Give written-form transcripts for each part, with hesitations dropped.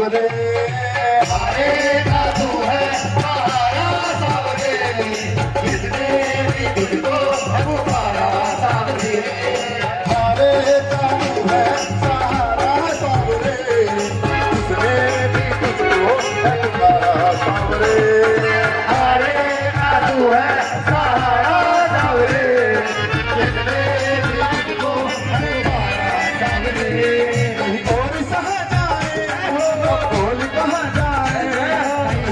सावरे, हारे का तू है सहारा सावरे, किसने भी तुझको है पुकारा सावरे, हारे का तू है सहारा सावरे, किसने भी तुझको है पुकारा सावरे, हारे का तू है सहारा सावरे, किसने भी तुझको है पुकारा सावरे। और सहा जाए हो बोल कहाँ जाए,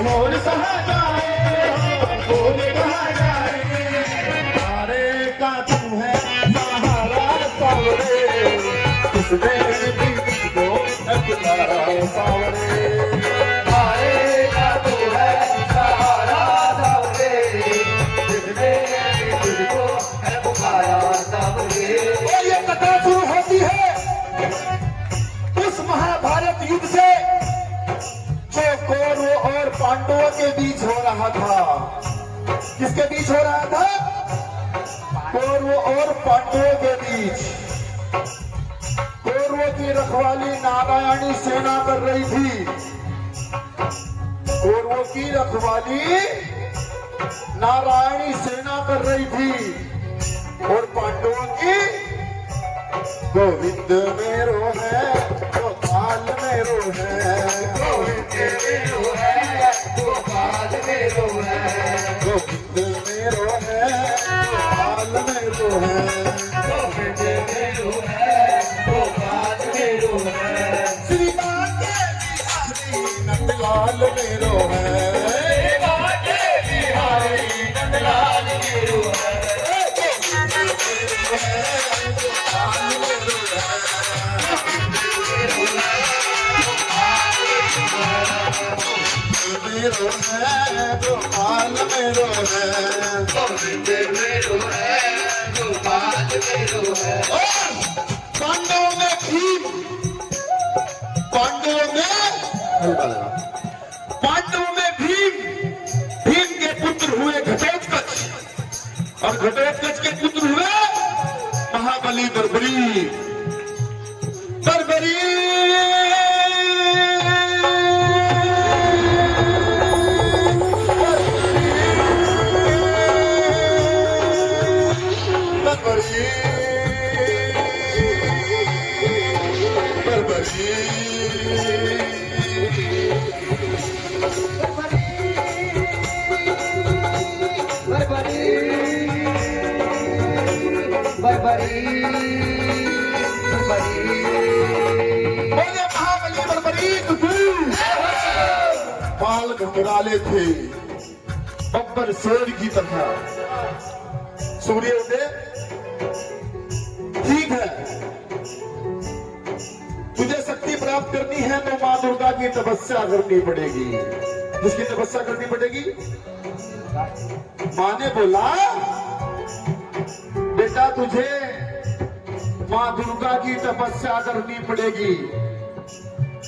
बोल सहा जाए हो बोल कहाँ जाए, हारे का तू है सहारा सावरे, किसने भी तुझको है पुकारा सावरे, हारे का तू है सहारा सावरे, किसने भी तुझको है पुकारा सावरे। और ये कथा शुरू होती है उस महाभारत युद्ध से जो कौरवों और पांडवों के बीच हो रहा था। किसके बीच हो रहा था? कौरवों और पांडवों के बीच। कौरवों की रखवाली नारायणी सेना कर रही थी, कौरवों की रखवाली नारायणी सेना कर रही थी, और पांडवों की गोविंद मेरो है गोपाल मेरो है, गोविंद मेरो है गोपाल मेरो है, गोविंद मेरो है गोपाल मेरो है, गोविंद मेरो है गोपाल मेरो है, श्री बांके बिहारी नंदलाल मेरो है, श्री बांके बिहारी नंदलाल मेरो है, मेरो है गोपाल मेरो है, गोविंद मेरो है गोपाल मेरो है। पांडवों में भीम, पांडवों में भीम, भीम के पुत्र हुए घटोत्कच, और घटोत्कच के पुत्र हुए महाबली बर्बरी। बर्बरी बाल घुंघराले थे बब्बर शेर की तरह। सूर्योदय ठीक है, तुझे शक्ति प्राप्त करनी है तो मां दुर्गा की तपस्या करनी पड़ेगी। किसकी तपस्या करनी पड़ेगी? मां ने बोला बेटा तुझे मां दुर्गा की तपस्या करनी पड़ेगी।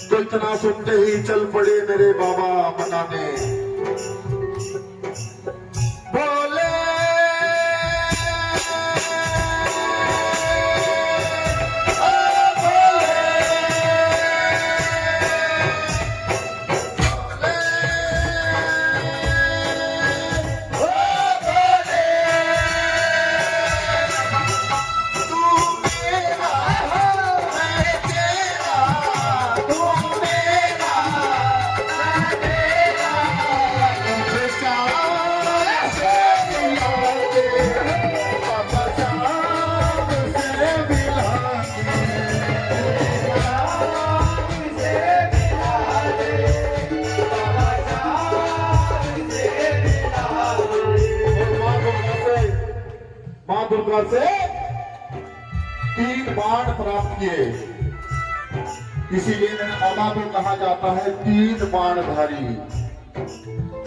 तो इतना सुनते ही चल पड़े मेरे बाबा मनाने। बोले दुर्गा से 3 बाण प्राप्त किए, इसीलिए मेरे मामा को कहा जाता है 3 बाणधारी।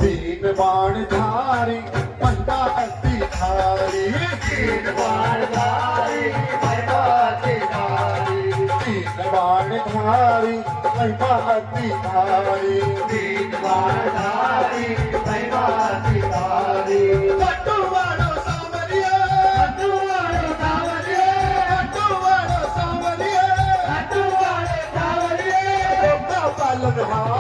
3 बाणधारी पंडा अति धारी, 3 बाणधारी पंडा अति धारी, 3 बाणधारी पंडा अति धारी, 3 बाणधारी पंडा अति धारी। हाँ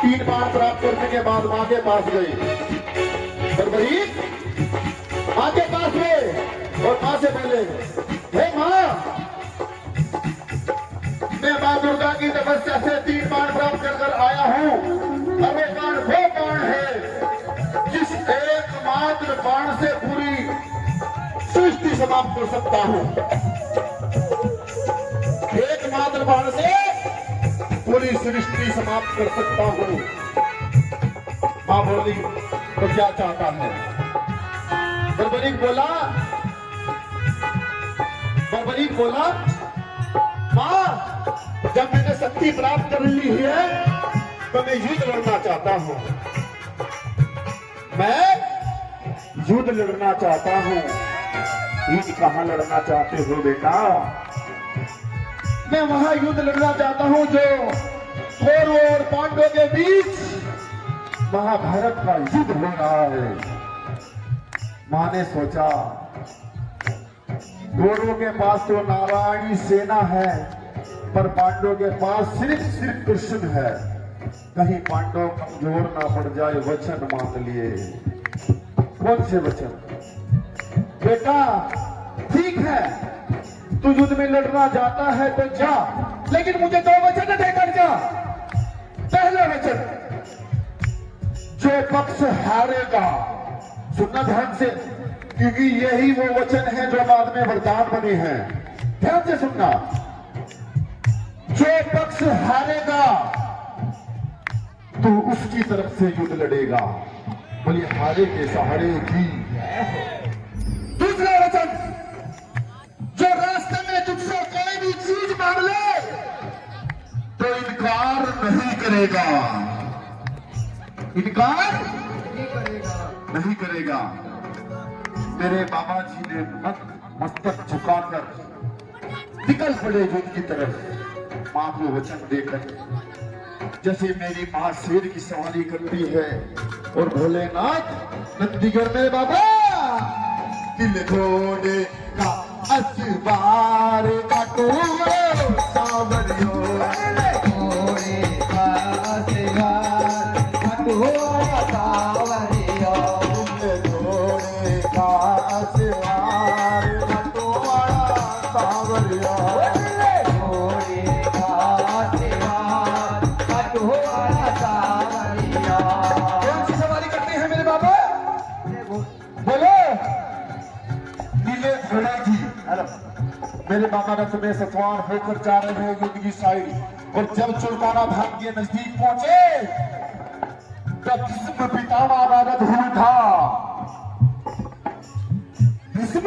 तीन बार प्राप्त करने के बाद माँ के पास गई बरबरी, माँ के पास गए और माँ से बोले, हे माँ, मैं माँ दुर्गा की तपस्या से 3 बाण प्राप्त कर आया हूँ। और वो बाण वो बाण है जिस एकमात्र बाण से पूरी सृष्टि समाप्त कर सकता हूँ। एकमात्र बाण से पूरी सृष्टि समाप्त कर सकता हूँ। माँ बोली, तो क्या चाहता है? बर्बरीक बोला, माँ, जब मैंने शक्ति प्राप्त कर ली है तो मैं युद्ध लड़ना चाहता हूँ। मैं युद्ध लड़ना चाहता हूँ। युद्ध कहाँ लड़ना चाहते हो बेटा? मैं वहां युद्ध लड़ना चाहता हूं जो कौरवों और पांडवों के बीच महाभारत का युद्ध हो रहा है। मां ने सोचा, कौरवों के पास तो नारायणी सेना है, पर पांडवों के पास सिर्फ कृष्ण है। कहीं पांडव कमजोर ना पड़ जाए। वचन मान लिए। कौन से वचन? बेटा ठीक है, तू युद्ध में लड़ना जाता है तो जा, लेकिन मुझे 2 वचन देकर जा। पहला वचन, जो पक्ष हारेगा, सुनना ध्यान से, क्योंकि यही वो वचन है जो बाद में वरदान बने हैं। ध्यान से सुनना। जो पक्ष हारेगा तो उसकी तरफ से युद्ध लड़ेगा। बोलिए, हारे के सहारे की। दूसरा वचन, जो रास्ते में तुझसे कोई भी चीज मांग ले तो इनकार नहीं करेगा। इनकार नहीं करेगा। मेरे बाबा जी ने मस्तक झुकाकर निकल पड़े युद्ध की तरफ, मां को वचन देकर। जैसे मेरी मां शेर की सवारी करती है और भोलेनाथ नंदीगढ़ में बाबा दिल घोड़े का असबार काटो सावरियो, घोड़े का असबार काटो सावरियो, घोड़े का असबार काटो सावरियो, घोड़े का असबार काटो सावरियो। कौन सी सवारी करते हैं मेरे बाबा? बोलो। घोड़ा जी। मेरे बाबा रथ में सवार होकर जा रहे हैं युद्ध की साइड, और जब चुलकाना धाम के नजदीक पहुंचे तब भीष्म पितामह का रथ हिल उठा। भीष्म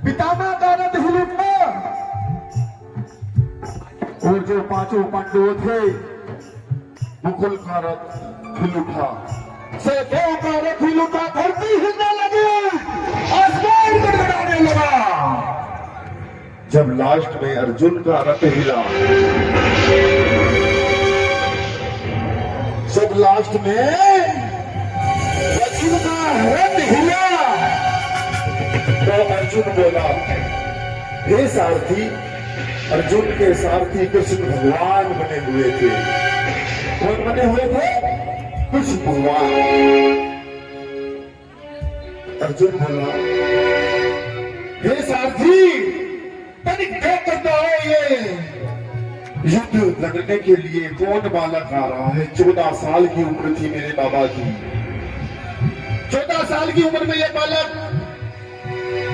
पितामह का रथ हिल उठा और जो 5 पांडव थे मुकुल का रथ हिल उठा, सेठों का रथ हिल उठा, धरती हिलने लगी, आसमान गड़गड़ाने लगा। जब लास्ट में अर्जुन का रथ हिला, जब लास्ट में अर्जुन का रथ हिला तो अर्जुन बोला, हे सारथी। अर्जुन के सारथी कृष्ण भगवान बने हुए थे। कौन बने हुए थे? कृष्ण भगवान। अर्जुन बोला, हे सारथी, तनिक देख करता है ये युद्ध लड़ने के लिए कौन बालक आ रहा है? 14 साल की उम्र थी मेरे बाबा की। 14 साल की उम्र में ये बालक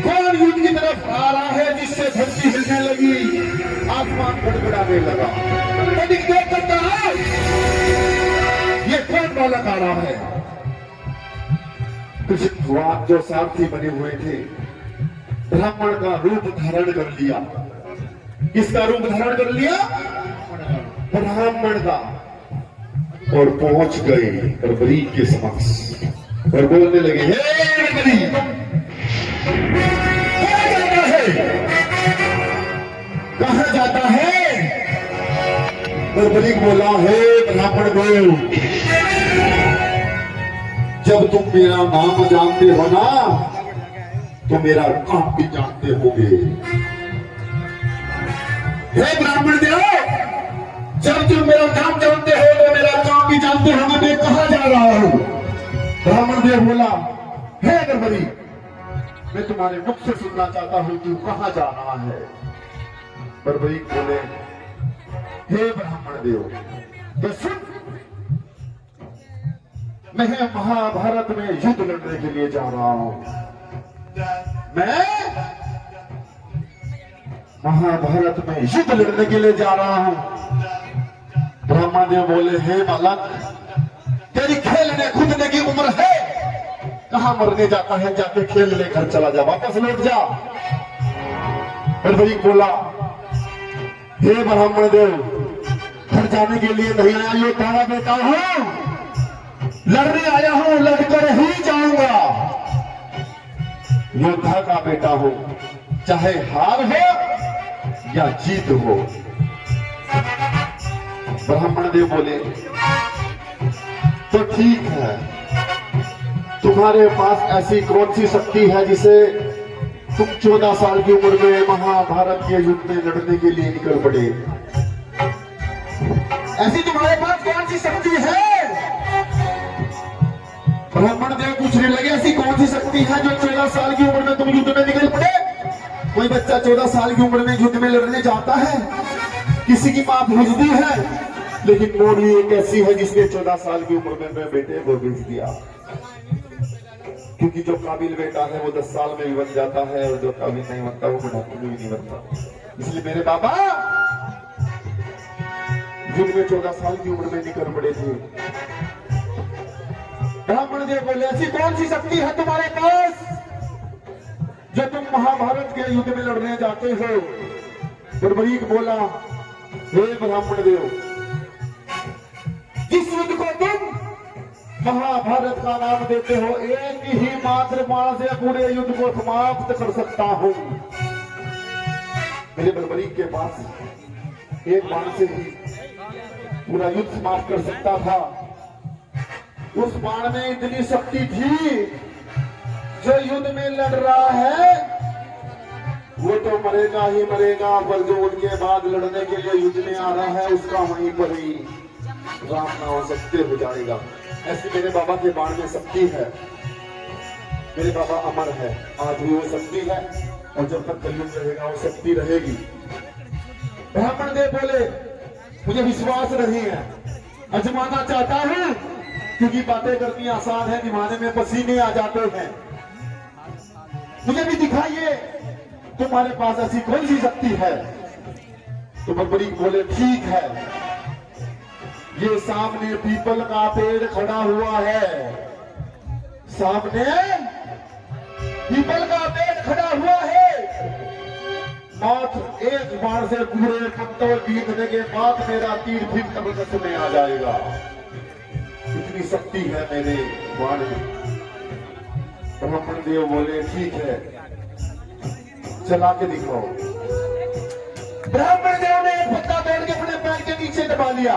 कौन युद्ध की तरफ आ रहा है जिससे धरती हिलने लगी, आसमान गड़गड़ाने लगा? तनिक देख करता है ये कौन बालक आ रहा है? कृष्ण भगवान जो सारथी बने हुए थे, ब्राह्मण का रूप धारण कर लिया। किसका रूप धारण कर लिया? ब्राह्मण का। और पहुंच गए बर्बरी के समक्ष और बोलने लगे, हे बर्बरी, कहां जाता है? बर्बरी बोला, हे ब्राह्मण को जब तुम मेरा नाम जानते हो ना तो मेरा काम भी जानते होगे। हे ब्राह्मण देव, जब तुम मेरा नाम जानते हो तो मेरा काम भी जानते होगे। मैं कहाँ जा रहा हूँ? ब्राह्मण देव बोला, हे नरबली, मैं तुम्हारे मुख से सुनना चाहता हूँ तू कहाँ जा रहा है। नरबली बोले, हे ब्राह्मण देव, तो सुन, मैं महाभारत में युद्ध लड़ने के लिए जा रहा हूं। मैं महाभारत में युद्ध लड़ने के लिए जा रहा हूं। ब्रह्मा देव बोले, हे बालक, तेरी खेलने कूदने की उम्र है, कहां मरने जाता है? जाके खेल ले, घर चला जा, वापस लौट जा। फिर भाई बोला, हे ब्राह्मण देव, घर जाने के लिए नहीं आया, ये तारा बेटा हूं, लड़ने आया हूं, लड़कर ही जाऊंगा। योद्धा का बेटा हो, चाहे हार हो या जीत हो। ब्राह्मण देव बोले, तो ठीक है, तुम्हारे पास ऐसी कौन सी शक्ति है जिसे तुम 14 साल की उम्र में महाभारत के युद्ध में लड़ने के लिए निकल पड़े? ऐसी तुम्हारे पास कौन सी शक्ति है? ब्राह्मण देव पूछने लगे, ऐसी कौन सी शक्ति है जो 14 साल की उम्र में तुम युद्ध में निकल पड़े? कोई बच्चा 14 साल की उम्र में युद्ध में लड़ने जाता है? किसी की मां भेजती है, लेकिन मोड़ी एक ऐसी है जिसने 14 साल की उम्र में मेरे बेटे को भेज दिया। क्योंकि जो काबिल बेटा है वो 10 साल में भी बन जाता है, और जो काबिल नहीं बनता वो बुढ़ापे में भी नहीं बनता। इसलिए मेरे बाबा युद्ध में 14 साल की उम्र में निकल पड़े थे। ब्राह्मण देव बोले, ऐसी कौन सी शक्ति है तुम्हारे पास जो तुम महाभारत के युद्ध में लड़ने जाते हो? बर्बरीक बोला, हे ब्राह्मण देव, जिस युद्ध को तुम महाभारत का नाम देते हो, एक ही मात्र बाण से पूरे युद्ध को समाप्त कर सकता हूं। मेरे बर्बरीक के पास एक बाण से ही पूरा युद्ध समाप्त कर सकता था। उस बाण में इतनी शक्ति थी, जो युद्ध में लड़ रहा है वो तो मरेगा ही मरेगा, पर जो उनके बाद लड़ने के लिए युद्ध में आ रहा है उसका वहीं पर ही राम नाम सत्य हो जाएगा। ऐसी मेरे बाबा के बाण में शक्ति है। मेरे बाबा अमर है, आज भी वो शक्ति है, और जब तक कलयुग रहेगा वो शक्ति रहेगी। ब्राह्मण देव बोले, मुझे विश्वास नहीं है, अजमाना चाहता हूं, क्योंकि बातें करनी आसान है, निभाने में पसीने आ जाते हैं। मुझे भी दिखाइए तुम्हारे पास ऐसी कौन सी शक्ति है। तो बर्बरीक बोले, ठीक है, ये सामने पीपल का पेड़ खड़ा हुआ है, सामने पीपल का पेड़ खड़ा हुआ है। मात्र एक बाण से पूरे पत्तों बीतने के बाद मेरा तीर फिर तबकस में आ जाएगा। इतनी शक्ति है मेरे बाण में। ब्राह्मण देव बोले, ठीक है, चला के दिखाओ। ब्राह्मण देव ने एक पत्ता तोड़ के अपने पैर के नीचे दबा लिया।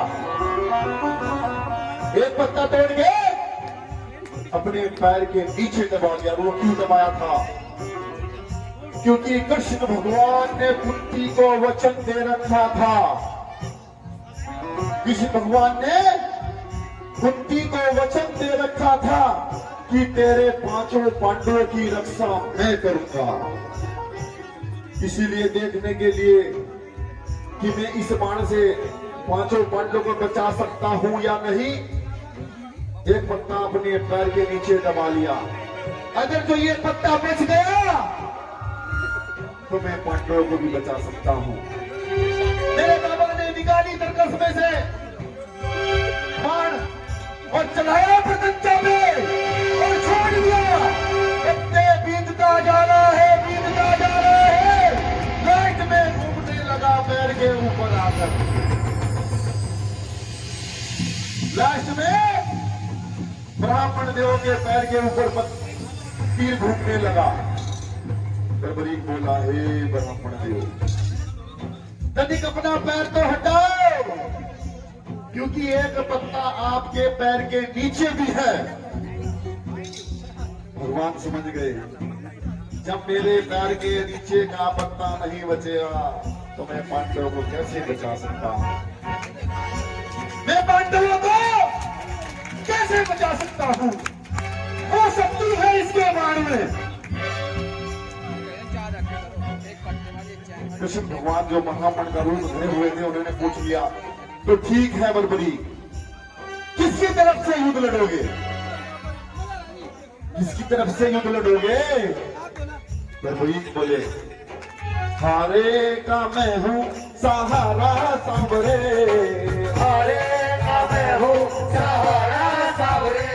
एक पत्ता तोड़ के अपने पैर के नीचे दबा लिया। वो क्यों दबाया था? क्योंकि कृष्ण भगवान ने कुंती को वचन दे रखा था। कृष्ण भगवान ने कुंती को वचन दे रखा था कि तेरे 5 पांडवों की रक्षा मैं करूंगा। इसीलिए देखने के लिए कि मैं इस बाण से 5 पांडवों को बचा सकता हूं या नहीं, एक पत्ता अपने पैर के नीचे दबा लिया। अगर जो ये पत्ता बच गया तो मैं पांडवों को भी बचा सकता हूं। मेरे बाबा ने निकाली तरकस में से बाण और चलाया प्रत्यंचा में और छोड़ दिया। पत्ते बीतता जा रहा है, बीतता जा रहा है, लाइट में घूमने लगा पैर के ऊपर आकर। लास्ट में ब्राह्मण देव के पैर के ऊपर तीर घूमने लगा। बर्बरीक बोला, हे ब्राह्मण देव, तनिक अपना पैर तो हटाओ, क्योंकि एक पत्ता आपके पैर के नीचे भी है भगवान समझ गए, जब मेरे पैर के नीचे का पत्ता नहीं बचेगा तो मैं पांडवों को कैसे बचा सकता हूं? मैं पांडवों को कैसे बचा सकता हूं? वो शक्ति है इसके बाण में। कृष्ण भगवान जो महामंड का रूप धरे हुए थे, उन्होंने पूछ लिया, तो ठीक है बलबली, किसकी तरफ से युद्ध लड़ोगे? किसकी तरफ से युद्ध लड़ोगे? बलबली बोले, हारे का मैं हूँ सहारा सांवरे, हारे का मैं हूँ सहारा सांवरे,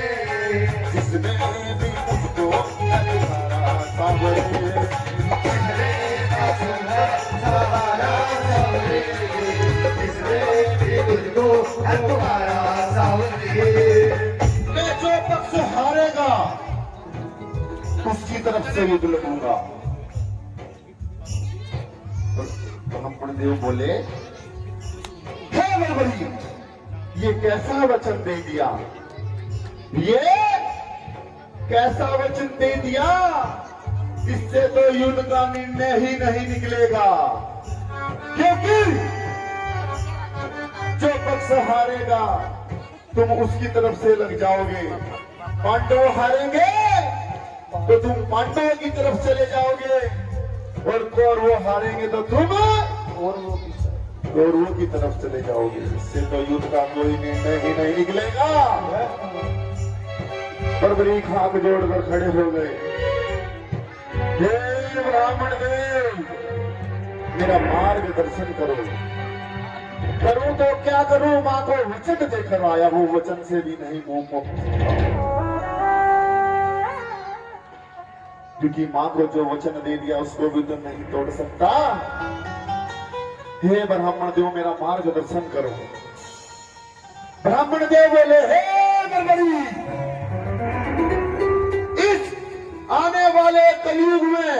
जिसने भी मुझको सहारा सांवरे, सहारा सांवरे, जिसने भी मुझको सहारा सांवरे। मैं जो पक्ष हारेगा उसकी तरफ से युद्ध लड़ूंगा। ब्राह्मण देव बोले, हे बलबली, ये कैसा वचन दे दिया? ये कैसा वचन दे दिया? इससे तो युद्ध का निर्णय ही नहीं निकलेगा, क्योंकि जो पक्ष हारेगा तुम उसकी तरफ से लग जाओगे, पांडव हारेंगे तो तुम पांडवों की तरफ चले जाओगे, और कौरव हारेंगे तो तुम कौरवों की तरफ चले जाओगे। इससे तो युद्ध का कोई निर्णय ही नहीं निकलेगा। बलबली खाक जोड़कर खड़े हो गए, हे ब्राह्मण देव, मेरा मार्गदर्शन करो। करूं तो क्या करूं? मां को वचन देकर आया, वो वचन से भी नहीं मुंह को, क्योंकि मां को जो वचन दे दिया उसको भी तो नहीं तोड़ सकता। हे ब्राह्मण देव, मेरा मार्गदर्शन करो। ब्राह्मण देव बोले, हे बलबली, इस आने वाले कलयुग में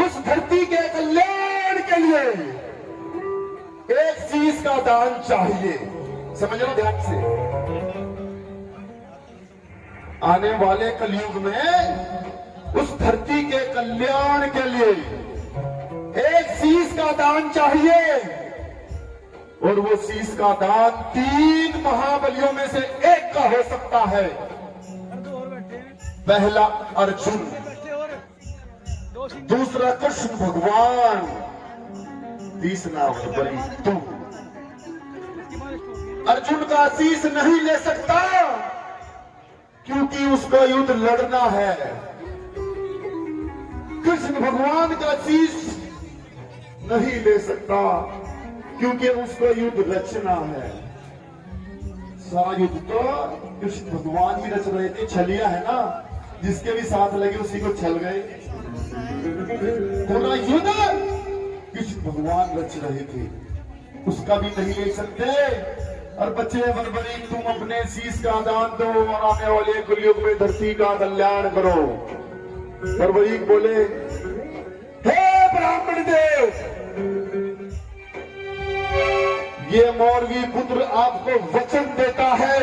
उस धरती के कल्याण के लिए एक शीश का दान चाहिए। समझ लो ध्यान से, आने वाले कलयुग में उस धरती के कल्याण के लिए एक शीश का दान चाहिए, और वो शीश का दान 3 महाबलियों में से एक का हो सकता है। पहला अर्जुन, दूसरा कृष्ण भगवान, तीसरा बलि तू। अर्जुन का शीश नहीं ले सकता क्योंकि उसको युद्ध लड़ना है। कृष्ण भगवान का शीश नहीं ले सकता क्योंकि उसको युद्ध रचना है। सारा युद्ध तो कृष्ण भगवान ही रच रहे थे। छलिया है ना, जिसके भी साथ लगे उसी को छल गए। पूरा युद्ध कृष्ण भगवान रच रहे थे, उसका भी नहीं ले सकते। और बच्चे बलबली, तुम अपने शीश का दान दो और आने वाले कलयुग में धरती का कल्याण करो। बलबली बोले, हे ब्राह्मण देव, ये मौरवी पुत्र आपको वचन देता है,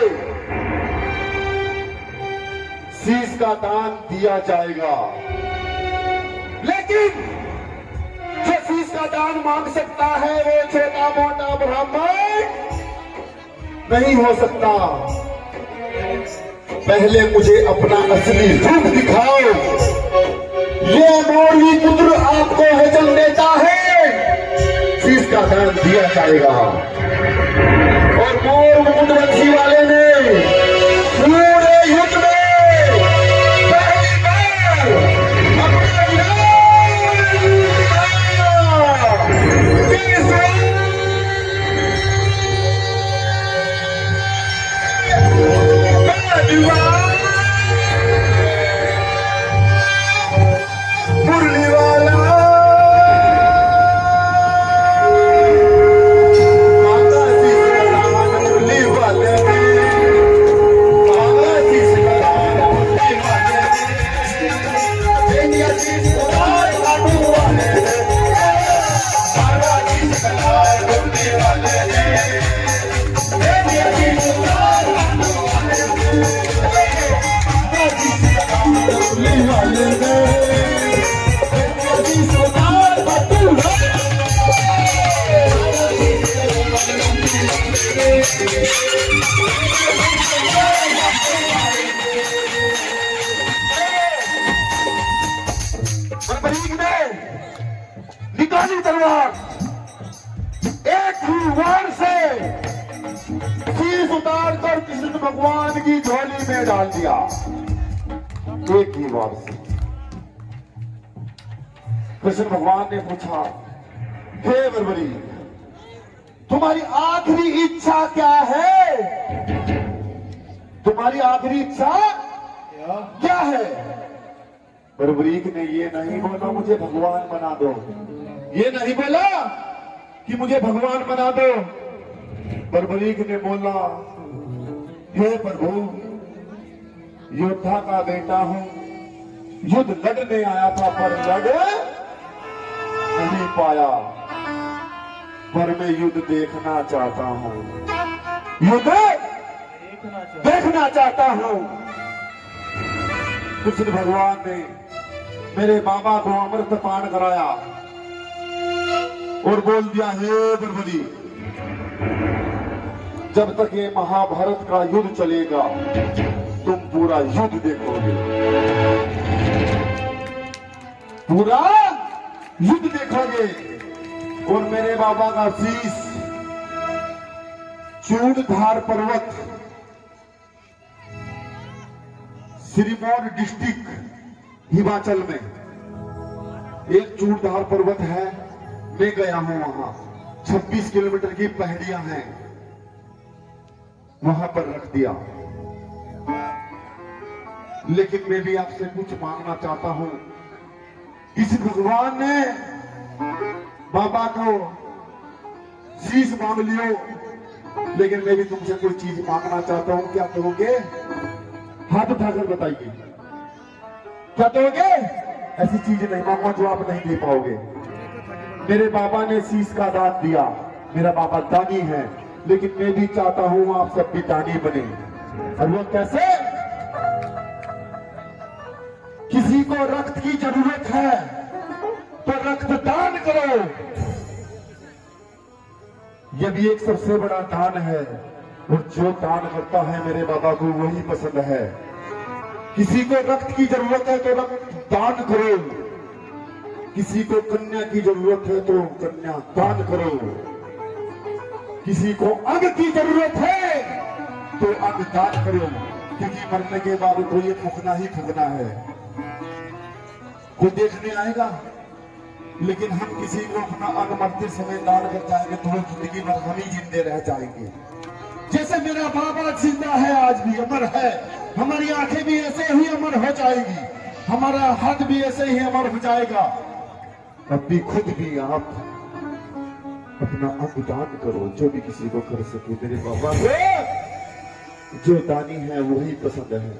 शीश का दान दिया जाएगा, लेकिन जो शीश का दान मांग सकता है वो छोटा मोटा ब्राह्मण नहीं हो सकता। पहले मुझे अपना असली रूप दिखाओ। ये मौरवी पुत्र आपको वचन देता है, शीश का दान दिया जाएगा। और मोर मुकुट वंशी वाले ने पूरे युद्ध में पहली बार अपना विराट मुरली वाला माता सी मुरली वाले बलबरीक ने निकाली तलवार, एक ही वार से शीश उतार कर कृष्ण भगवान की झोली में डाल दिया। एक ही वार से। कृष्ण भगवान ने पूछा, हे बलबरीक, तुम्हारी आखिरी इच्छा क्या है? तुम्हारी आखिरी इच्छा क्या है? बलबरीक ने ये नहीं बोला मुझे भगवान बना दो, ये नहीं बोला कि मुझे भगवान बना दो। बलबरीक ने बोला, हे प्रभु, योद्धा का बेटा हूं, युद्ध लड़ने आया था पर लड़ नहीं पाया, पर मैं युद्ध देखना चाहता हूं, युद्ध देखना चाहता हूं। कृष्ण भगवान ने मेरे बाबा को अमृत पान कराया और बोल दिया, हे बलबली, जब तक ये महाभारत का युद्ध चलेगा तुम पूरा युद्ध देखोगे, पूरा युद्ध देखोगे। और मेरे बाबा का शीश चूड़धार पर्वत, सिरमौर डिस्ट्रिक्ट हिमाचल में एक चूड़धार पर्वत है, मैं गया हूं वहां। 26 किलोमीटर की पहाड़ियां हैं, वहां पर रख दिया। लेकिन मैं भी आपसे कुछ मांगना चाहता हूं। इस भगवान ने बाबा को शीश मांग लियो, लेकिन मैं भी तुमसे कोई चीज मांगना चाहता हूं। क्या कहोगे? हाथ उठाकर बताइए, क्या दोगे? ऐसी चीज नहीं मांगो जो आप नहीं दे पाओगे। मेरे बाबा ने शीश का दान दिया, मेरा बाबा दानी है, लेकिन मैं भी चाहता हूं आप सब भी दानी बने। और वो कैसे? किसी को रक्त की जरूरत है तो रक्त दान करो, यह भी एक सबसे बड़ा दान है। और जो दान करता है मेरे बाबा को वही पसंद है। किसी को रक्त की जरूरत है तो रक्त दान करो, किसी को कन्या की जरूरत है तो कन्या दान करो, किसी को अग की जरूरत है तो अग दान करो, क्योंकि मरने के बाद तो ये फूकना ही फूकना है, कोई देखने आएगा। लेकिन हम किसी को अपना अग मरते समय दान कर जाएंगे तो वो जिंदगी भर हम ही जिंदे रह जाएंगे। जैसे मेरा बाबा जिंदा है, आज भी अमर है, हमारी आंखें भी ऐसे ही अमर हो जाएगी, हमारा हाथ भी ऐसे ही अमर हो जाएगा। अब भी खुद भी आप अपना अंग दान करो, जो भी किसी को कर सके। मेरे बाबा को जो दानी है वही पसंद है।